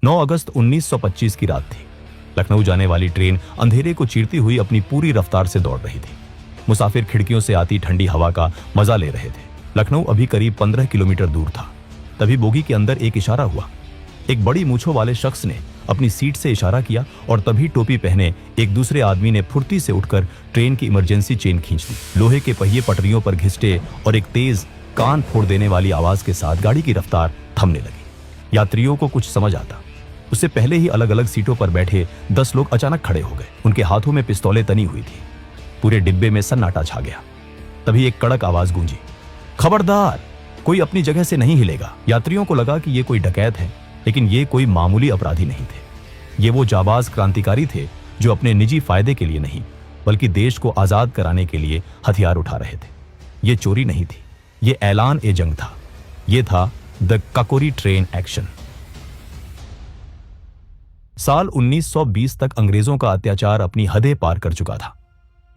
9 अगस्त 1925 की रात थी। लखनऊ जाने वाली ट्रेन अंधेरे को चीरती हुई अपनी पूरी रफ्तार से दौड़ रही थी। मुसाफिर खिड़कियों से आती ठंडी हवा का मजा ले रहे थे। लखनऊ अभी करीब 15 किलोमीटर दूर था। तभी बोगी के अंदर एक इशारा हुआ। एक बड़ी मूंछों वाले शख्स ने अपनी सीट से इशारा किया और तभी टोपी पहने एक दूसरे आदमी ने फुर्ती से उठकर ट्रेन की इमरजेंसी चेन खींच दी। लोहे के पहिए पटरियों पर घिसटे और एक तेज कान फोड़ देने वाली आवाज के साथ गाड़ी की रफ्तार थमने लगी। यात्रियों को कुछ समझ आता। उससे पहले ही अलग अलग सीटों पर बैठे 10 लोग अचानक खड़े हो गए। उनके हाथों में पिस्तौलें तनी हुई थी। पूरे डिब्बे में सन्नाटा छा गया। तभी एक कड़क आवाज गूंजी, खबरदार, कोई अपनी जगह से नहीं हिलेगा। यात्रियों को लगा कि ये कोई डकैत है, लेकिन ये कोई मामूली अपराधी नहीं थे। ये वो जाबाज क्रांतिकारी थे जो अपने निजी फायदे के लिए नहीं बल्कि देश को आजाद कराने के लिए हथियार उठा रहे थे। ये चोरी नहीं थी, ये ऐलान ए जंग था। ये था द काकोरी ट्रेन एक्शन। साल 1920 तक अंग्रेजों का अत्याचार अपनी हदें पार कर चुका था।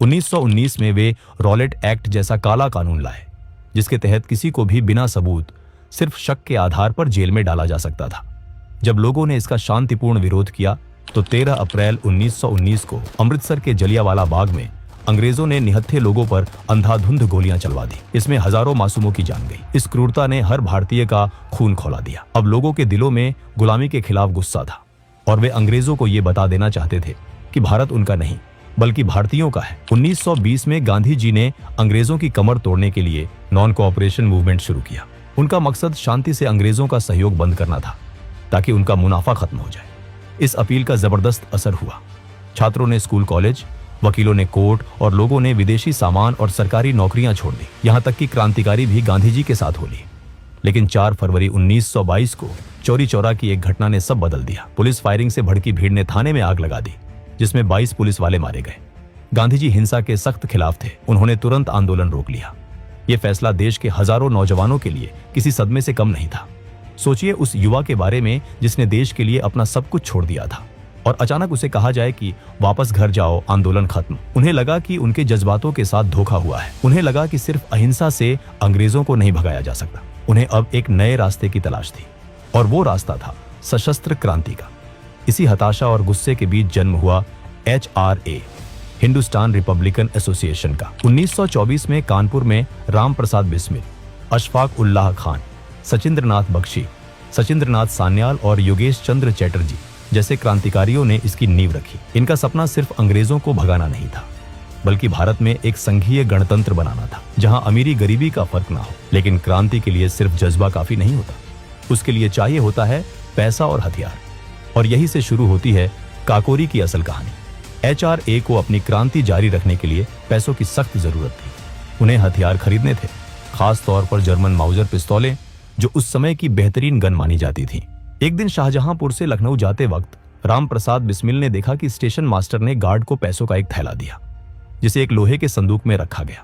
1919 में वे रॉलेट एक्ट जैसा काला कानून लाए, जिसके तहत किसी को भी बिना सबूत सिर्फ शक के आधार पर जेल में डाला जा सकता था। जब लोगों ने इसका शांतिपूर्ण विरोध किया तो 13 अप्रैल 1919 को अमृतसर के जलियांवाला बाग में अंग्रेजों ने निहत्थे लोगों पर अंधाधुंध गोलियां चलवा दी। इसमें हजारों मासूमों की जान गई। इस क्रूरता ने हर भारतीय का खून खौला दिया। अब लोगों के दिलों में गुलामी के खिलाफ गुस्सा था और वे अंग्रेजों को ये बता देना चाहते थे कि भारत उनका नहीं बल्कि भारतीयों का है। 1920 में गांधी जी ने अंग्रेजों की कमर तोड़ने के लिए नॉन कोऑपरेशन मूवमेंट शुरू किया। उनका मकसद शांति से अंग्रेजों का सहयोग बंद करना था ताकि उनका मुनाफा खत्म हो जाए। इस अपील का जबरदस्त असर हुआ। छात्रों ने स्कूल कॉलेज, वकीलों ने कोर्ट और लोगों ने विदेशी सामान और सरकारी नौकरियां छोड़ दी। यहां तक कि क्रांतिकारी भी गांधी जी के साथ हो लिए। लेकिन 4 फरवरी 1922 को चौरी चौरा की एक घटना ने सब बदल दिया। पुलिस फायरिंग से भड़की भीड़ ने थाने में आग लगा दी, जिसमें 22 पुलिस वाले मारे गए। गांधी जी हिंसा के सख्त खिलाफ थे। उन्होंने तुरंत आंदोलन रोक लिया। यह फैसला देश के हजारों नौजवानों के लिए किसी सदमे से कम नहीं था। सोचिए उस युवा के बारे में जिसने देश के लिए अपना सब कुछ छोड़ दिया था और अचानक उसे कहा जाए कि वापस घर जाओ, आंदोलन खत्म। उन्हें लगा कि उनके जज्बातों के साथ धोखा हुआ है। उन्हें लगा कि सिर्फ अहिंसा से अंग्रेजों को नहीं भगाया जा सकता। उन्हें अब एक नए रास्ते की तलाश थी और वो रास्ता था सशस्त्र क्रांति का। इसी हताशा और गुस्से के बीच जन्म हुआ HRA, हिंदुस्तान रिपब्लिकन एसोसिएशन का। 1924 में कानपुर में राम प्रसाद बिस्मिल, अशफाक उल्लाह खान, सचिंद्रनाथ बख्शी, सचिंद्रनाथ सान्याल और योगेश चंद्र चैटर्जी जैसे क्रांतिकारियों ने इसकी नींव रखी। इनका सपना सिर्फ अंग्रेजों को भगाना नहीं था बल्कि भारत में एक संघीय गणतंत्र बनाना था जहां अमीरी गरीबी का फर्क ना हो। लेकिन क्रांति के लिए सिर्फ जज्बा काफी नहीं होता, उसके लिए चाहिए होता है पैसा और हथियार। और यही से शुरू होती है काकोरी की असल कहानी। HRA को अपनी क्रांति जारी रखने के लिए पैसों की सख्त जरूरत थी। उन्हें हथियार खरीदने थे, खास तौर पर जर्मन माउजर पिस्तौलें जो उस समय की बेहतरीन गन मानी जाती थी। एक दिन शाहजहांपुर से लखनऊ जाते वक्त राम प्रसाद बिस्मिल ने देखा कि स्टेशन मास्टर ने गार्ड को पैसों का एक थैला दिया, जिसे एक लोहे के संदूक में रखा गया।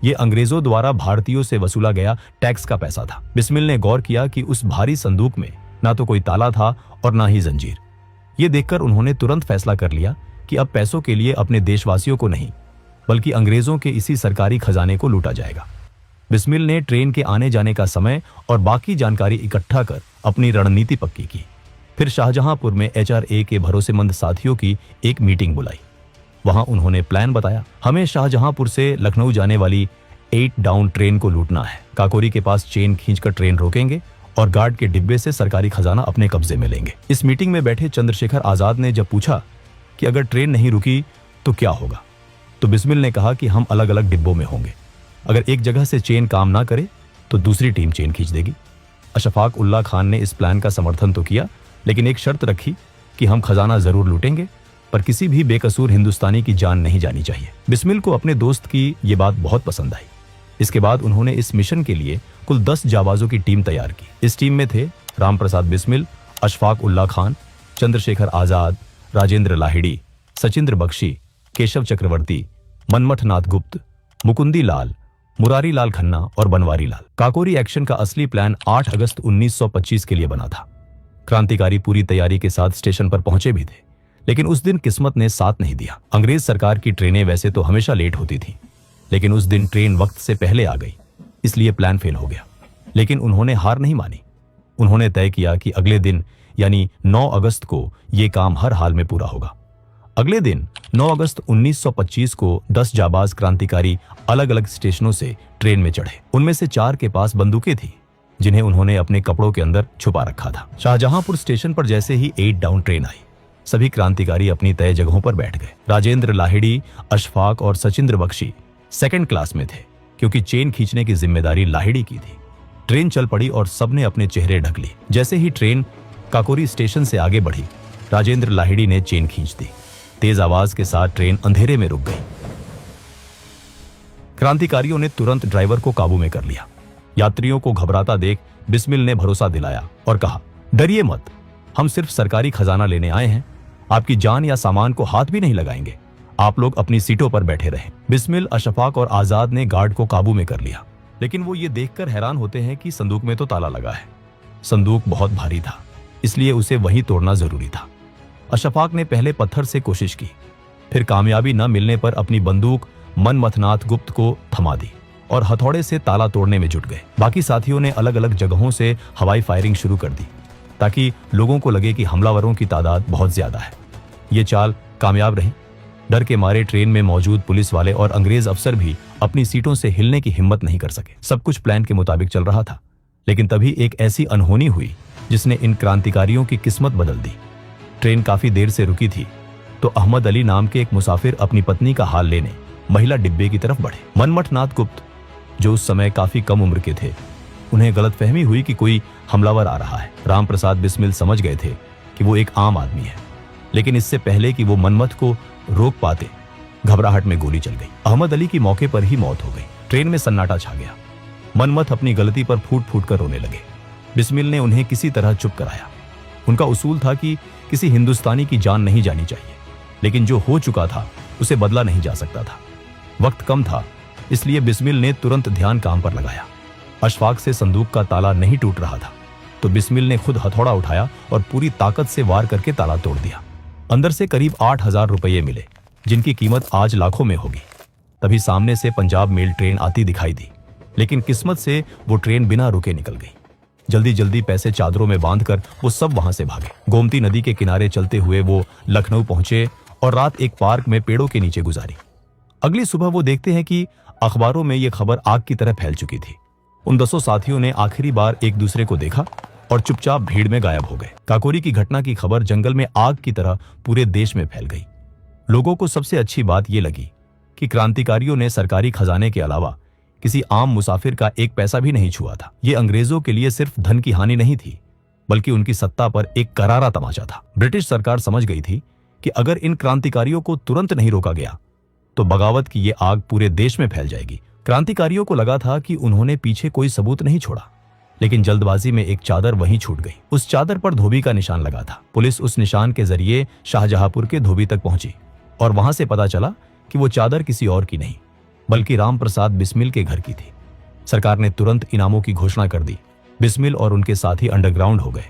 ये अंग्रेजों द्वारा भारतीयों से वसूला गया टैक्स का पैसा था। बिस्मिल ने गौर किया कि उस भारी संदूक में ना तो कोई ताला था और ना ही जंजीर। ये देखकर उन्होंने तुरंत फैसला कर लिया कि अब पैसों के लिए अपने देशवासियों को नहीं बल्कि अंग्रेजों के इसी सरकारी खजाने को लूटा जाएगा। बिस्मिल ने ट्रेन के आने जाने का समय और बाकी जानकारी इकट्ठा कर अपनी रणनीति पक्की की। फिर शाहजहांपुर में HRA के भरोसेमंद साथियों की एक मीटिंग बुलाई। वहां उन्होंने प्लान बताया। हमें शाहजहांपुर से लखनऊ जाने वाली 8 डाउन ट्रेन को लूटना है। काकोरी के पास चेन खींचकर ट्रेन रोकेंगे और गार्ड के डिब्बे से सरकारी खजाना अपने कब्जे में लेंगे। इस मीटिंग में बैठे चंद्रशेखर आजाद ने जब पूछा कि अगर ट्रेन नहीं रुकी तो क्या होगा, तो बिस्मिल ने कहा कि हम अलग अलग डिब्बों में होंगे। अगर एक जगह से चेन काम ना करे तो दूसरी टीम चेन खींच देगी। अशफाक उल्लाह खान ने इस प्लान का समर्थन तो किया, लेकिन एक शर्त रखी कि हम खजाना जरूर लूटेंगे पर किसी भी बेकसूर हिंदुस्तानी की जान नहीं जानी चाहिए। बिस्मिल को अपने दोस्त की ये बात बहुत पसंद आई। इसके बाद उन्होंने इस मिशन के लिए कुल 10 जाबाजों की टीम तैयार की। इस टीम में थे राम प्रसाद बिस्मिल, अशफाक उल्लाह खान, चंद्रशेखर आजाद, राजेंद्र लाहिड़ी, सचिंद्र बख्शी, केशव चक्रवर्ती, मनमथ नाथ गुप्त, मुकुंदी लाल, मुरारी लाल खन्ना और बनवारी लाल। काकोरी एक्शन का असली प्लान 8 अगस्त 1925 के लिए बना था। क्रांतिकारी पूरी तैयारी के साथ स्टेशन पर पहुंचे भी थे, लेकिन उस दिन किस्मत ने साथ नहीं दिया। अंग्रेज सरकार की ट्रेनें वैसे तो हमेशा लेट होती थी, लेकिन उस दिन ट्रेन वक्त से पहले आ गई, इसलिए प्लान फेल हो गया। लेकिन उन्होंने हार नहीं मानी। उन्होंने तय किया कि अगले दिन यानी 9 अगस्त को ये काम हर हाल में पूरा होगा। अगले दिन 9 अगस्त 1925 को 10 जाबाज क्रांतिकारी अलग अलग स्टेशनों से ट्रेन में चढ़े। उनमें से 4 के पास बंदूकें थी जिन्हें उन्होंने अपने कपड़ों के अंदर छुपा रखा था। शाहजहांपुर स्टेशन पर जैसे ही 8 डाउन ट्रेन आई, सभी क्रांतिकारी अपनी तय जगहों पर बैठ गए। राजेंद्र लाहिड़ी, अशफाक और सचिंद्र बख्शी सेकंड क्लास में थे क्योंकि चेन खींचने की जिम्मेदारी लाहिड़ी की थी। ट्रेन चल पड़ी और सबने अपने चेहरे ढक लिए। जैसे ही ट्रेन काकोरी स्टेशन से आगे बढ़ी, राजेंद्र लाहिड़ी ने चेन खींच दी। तेज आवाज के साथ ट्रेन अंधेरे में रुक गई। क्रांतिकारियों ने तुरंत ड्राइवर को काबू में कर लिया। यात्रियों को घबराता देख बिस्मिल ने भरोसा दिलाया और कहा, डरिए मत, हम सिर्फ सरकारी खजाना लेने आए हैं, आपकी जान या सामान को हाथ भी नहीं लगाएंगे, आप लोग अपनी सीटों पर बैठे रहें। बिस्मिल, अशफाक और आजाद ने गार्ड को काबू में कर लिया, लेकिन वो ये देखकर हैरान होते हैं कि संदूक में तो ताला लगा है। संदूक बहुत भारी था, इसलिए उसे वहीं तोड़ना जरूरी था। अशफाक ने पहले पत्थर से कोशिश की, फिर कामयाबी न मिलने पर अपनी बंदूक मनमथनाथ गुप्त को थमा दी और हथौड़े से ताला तोड़ने में जुट गए। बाकी साथियों ने अलग अलग जगहों से हवाई फायरिंग शुरू कर दी ताकि लोगों को लगे कि हमलावरों की तादाद बहुत ज्यादा है। ये चाल कामयाब रही। डर के मारे ट्रेन में मौजूद पुलिस वाले और अंग्रेज अफसर भी अपनी सीटों से हिलने की हिम्मत नहीं कर सके। सब कुछ प्लान के मुताबिक चल रहा था, लेकिन तभी एक ऐसी अनहोनी हुई जिसने इन क्रांतिकारियों की किस्मत बदल दी। ट्रेन काफी देर से रुकी थी तो अहमद अली नाम के एक मुसाफिर अपनी पत्नी का हाल लेने महिला डिब्बे की तरफ बढ़े। मनमथनाथ गुप्त, जो उस समय काफी कम उम्र के थे, उन्हें गलतफहमी हुई कि कोई हमलावर आ रहा है। राम प्रसाद बिस्मिल समझ गए थे कि वो एक आम आदमी है, लेकिन इससे पहले कि वो मनमथ को रोक पाते, घबराहट में गोली चल गई। अहमद अली की मौके पर ही मौत हो गई। ट्रेन में सन्नाटा छा गया। मनमथ अपनी गलती पर फूट फूट कर रोने लगे। बिस्मिल ने उन्हें किसी तरह चुप कराया। उनका उसूल था कि किसी हिंदुस्तानी की जान नहीं जानी चाहिए, लेकिन जो हो चुका था उसे बदला नहीं जा सकता था। वक्त कम था, इसलिए बिस्मिल ने तुरंत ध्यान काम पर लगाया। अशफाक से संदूक का ताला नहीं टूट रहा था, तो बिस्मिल ने खुद हथौड़ा उठाया और पूरी ताकत से वार करके ताला तोड़ दिया। अंदर से करीब 8,000 रुपये मिले, जिनकी कीमत आज लाखों में होगी। तभी सामने से पंजाब मेल ट्रेन आती दिखाई दी, लेकिन किस्मत से वो ट्रेन बिना रुके निकल गई। जल्दी जल्दी पैसे चादरों में बांधकर वो सब वहां से भागे। गोमती नदी के किनारे चलते हुए वो लखनऊ पहुंचे और रात एक पार्क में पेड़ों के नीचे गुजारी। अगली सुबह वो देखते हैं कि अखबारों में ये खबर आग की तरह फैल चुकी थी। उन 10 साथियों ने आखिरी बार एक दूसरे को देखा और चुपचाप भीड़ में गायब हो गए। काकोरी की घटना की खबर जंगल में आग की तरह पूरे देश में फैल गई। लोगों को सबसे अच्छी बात यह लगी कि क्रांतिकारियों ने सरकारी खजाने के अलावा किसी आम मुसाफिर का एक पैसा भी नहीं छुआ था। ये अंग्रेजों के लिए सिर्फ धन की हानि नहीं थी, बल्कि उनकी सत्ता पर एक करारा तमाचा था। ब्रिटिश सरकार समझ गई थी कि अगर इन क्रांतिकारियों को तुरंत नहीं रोका गया तो बगावत की ये आग पूरे देश में फैल जाएगी। क्रांतिकारियों को लगा था कि उन्होंने पीछे कोई सबूत नहीं छोड़ा, लेकिन जल्दबाजी में एक चादर वहीं छूट गई। उस चादर पर धोबी का निशान लगा था। पुलिस उस निशान के जरिए शाहजहांपुर के धोबी तक पहुंची और वहां से पता चला कि वो चादर किसी और की नहीं, बल्कि राम प्रसाद बिस्मिल के घर की थी। सरकार ने तुरंत इनामों की घोषणा कर दी। बिस्मिल और उनके साथी अंडरग्राउंड हो गए,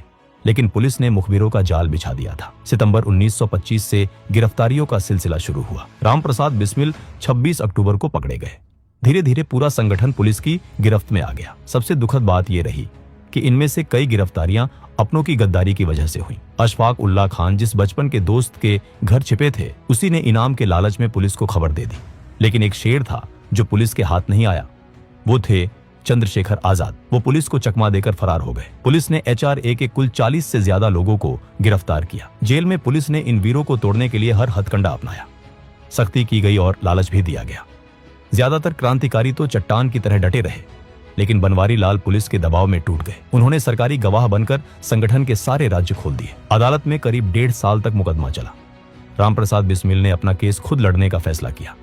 लेकिन पुलिस ने मुखबिरों का जाल बिछा दिया था। सितंबर 1925 से गिरफ्तारियों का सिलसिला शुरू हुआ। राम प्रसाद बिस्मिल 26 अक्टूबर को पकड़े गए। धीरे धीरे पूरा संगठन पुलिस की गिरफ्त में आ गया। सबसे दुखद बात यह रही कि इनमें से कई गिरफ्तारियां अपनों की गद्दारी की वजह से हुई। अशफाक उल्लाह खान, जिस बचपन के दोस्त के घर छिपे थे, उसी ने इनाम के लालच में पुलिस को खबर दे दी। लेकिन एक शेर था जो पुलिस के हाथ नहीं आया। वो थे चंद्रशेखर आजाद। वो पुलिस को चकमा देकर फरार हो गए। पुलिस ने HRA के कुल 40 से ज्यादा लोगों को गिरफ्तार किया। जेल में पुलिस ने इन वीरों को तोड़ने के लिए हर हथकंडा अपनाया। सख्ती की गई और लालच भी दिया गया। ज्यादातर क्रांतिकारी तो चट्टान की तरह डटे रहे, लेकिन बनवारी लाल पुलिस के दबाव में टूट गए। उन्होंने सरकारी गवाह बनकर संगठन के सारे राज्य खोल दिए। अदालत में करीब 1.5 साल तक मुकदमा चला। रामप्रसाद बिस्मिल ने अपना केस खुद लड़ने का फैसला किया।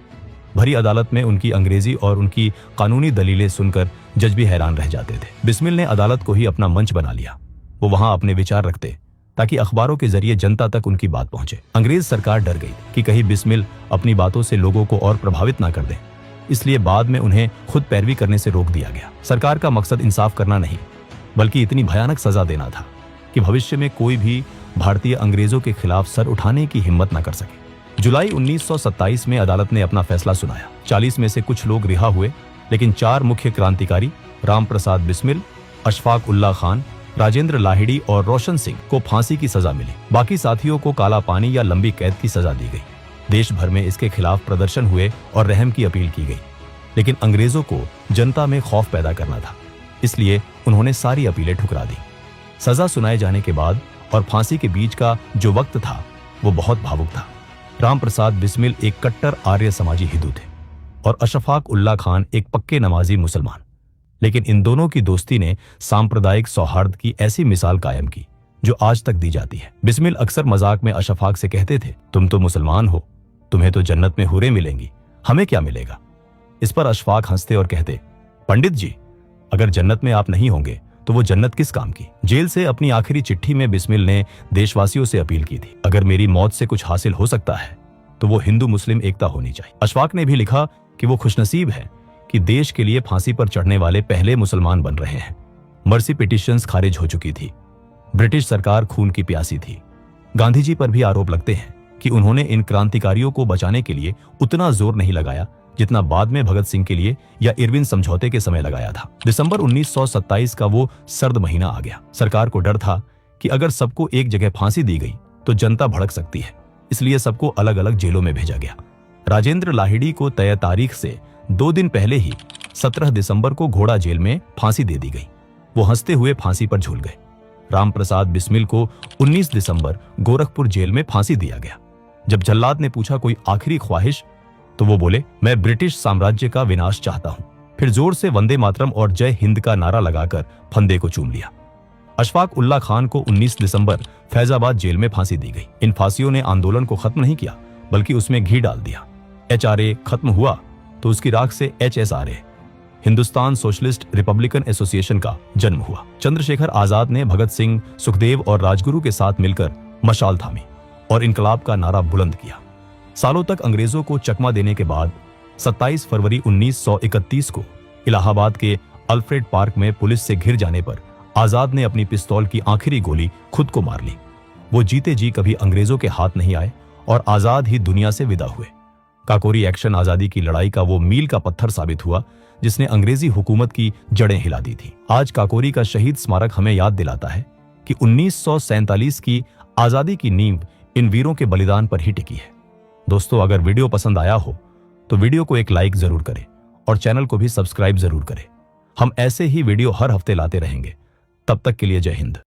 भरी अदालत में उनकी अंग्रेजी और उनकी कानूनी दलीलें सुनकर जज भी हैरान रह जाते थे। बिस्मिल ने अदालत को ही अपना मंच बना लिया। वो वहां अपने विचार रखते ताकि अखबारों के जरिए जनता तक उनकी बात पहुंचे। अंग्रेज सरकार डर गई कि कहीं बिस्मिल अपनी बातों से लोगों को और प्रभावित ना कर दें, इसलिए बाद में उन्हें खुद पैरवी करने से रोक दिया गया। सरकार का मकसद इंसाफ करना नहीं, बल्कि इतनी भयानक सजा देना था कि भविष्य में कोई भी भारतीय अंग्रेजों के खिलाफ सर उठाने की हिम्मत न कर सके। जुलाई 1927 में अदालत ने अपना फैसला सुनाया। 40 में से कुछ लोग रिहा हुए, लेकिन 4 मुख्य क्रांतिकारी राम प्रसाद बिस्मिल, अशफाक उल्लाह खान, राजेंद्र लाहिड़ी और रोशन सिंह को फांसी की सजा मिली। बाकी साथियों को काला पानी या लंबी कैद की सजा दी गई। देश भर में इसके खिलाफ प्रदर्शन हुए और रहम की अपील की गई, लेकिन अंग्रेजों को जनता में खौफ पैदा करना था, इसलिए उन्होंने सारी अपीलें ठुकरा दी। सजा सुनाए जाने के बाद और फांसी के बीच का जो वक्त था वो बहुत भावुक था। राम प्रसाद बिस्मिल एक कट्टर आर्य समाजी हिंदू थे और अशफाक उल्ला खान एक पक्के नमाजी मुसलमान। लेकिन इन दोनों की दोस्ती ने सांप्रदायिक सौहार्द की ऐसी मिसाल कायम की जो आज तक दी जाती है। बिस्मिल अक्सर मजाक में अशफाक से कहते थे, तुम तो मुसलमान हो, तुम्हें तो जन्नत में हुरें मिलेंगी, हमें क्या मिलेगा। इस पर अशफाक हंसते और कहते, पंडित जी, अगर जन्नत में आप नहीं होंगे तो वो जन्नत किस काम की। जेल से अपनी आखिरी चिट्ठी में बिस्मिल ने देशवासियों से अपील की थी, अगर मेरी मौत से कुछ हासिल हो सकता है तो वो हिंदू मुस्लिम एकता होनी चाहिए। अशफाक ने भी लिखा कि वो खुशनसीब है कि देश के लिए फांसी पर चढ़ने वाले पहले मुसलमान बन रहे हैं। मर्सी पिटिशंस खारिज हो चुकी थी। ब्रिटिश सरकार खून की प्यासी थी। गांधी जी पर भी आरोप लगते हैं कि उन्होंने इन क्रांतिकारियों को बचाने के लिए उतना जोर नहीं लगाया जितना बाद में भगत सिंह के लिए या इरविन समझौते के समय लगाया था। दिसंबर 1927 का वो सर्द महीना आ गया। सरकार को डर था कि अगर सबको एक जगह फांसी दी गई तो जनता भड़क सकती है, इसलिए सबको अलग अलग जेलों में भेजा गया। राजेंद्र लाहिड़ी को तय तारीख से 2 दिन पहले ही 17 दिसंबर को घोड़ा जेल में फांसी दे दी गई। वो हंसते हुए फांसी पर झूल गए। राम प्रसाद बिस्मिल को 19 दिसंबर गोरखपुर जेल में फांसी दिया गया। जब जल्लाद ने पूछा कोई आखिरी ख्वाहिश, तो वो बोले, मैं ब्रिटिश साम्राज्य का विनाश चाहता हूं। फिर जोर से वंदे मातरम और जय हिंद का नारा लगाकर फंदे को चूम लिया। अशफाक उल्ला खान को 19 दिसंबर फैजाबाद जेल में फांसी दी गई। इन फांसियों ने आंदोलन को खत्म नहीं किया, बल्कि उसमें घी डाल दिया। HRA खत्म हुआ तो उसकी राख से HSRA, Hindustan socialist Republican association का जन्म हुआ। चंद्रशेखर आजाद ने भगत सिंह, सुखदेव और राजगुरु के साथ मिलकर मशाल थामी और इनकलाब का नारा बुलंद किया। सालों तक अंग्रेजों को चकमा देने के बाद 27 फरवरी 1931 को इलाहाबाद के अल्फ्रेड पार्क में पुलिस से घिर जाने पर आजाद ने अपनी पिस्तौल की आखिरी गोली खुद को मार ली। वो जीते जी कभी अंग्रेजों के हाथ नहीं आए और आजाद ही दुनिया से विदा हुए। काकोरी एक्शन आजादी की लड़ाई का वो मील का पत्थर साबित हुआ जिसने अंग्रेजी हुकूमत की जड़ें हिला दी थी। आज काकोरी का शहीद स्मारक हमें याद दिलाता है कि 1947 की आजादी की नींव इन वीरों के बलिदान पर ही टिकी है। दोस्तों, अगर वीडियो पसंद आया हो तो वीडियो को एक लाइक जरूर करें और चैनल को भी सब्सक्राइब जरूर करें। हम ऐसे ही वीडियो हर हफ्ते लाते रहेंगे। तब तक के लिए जय हिंद।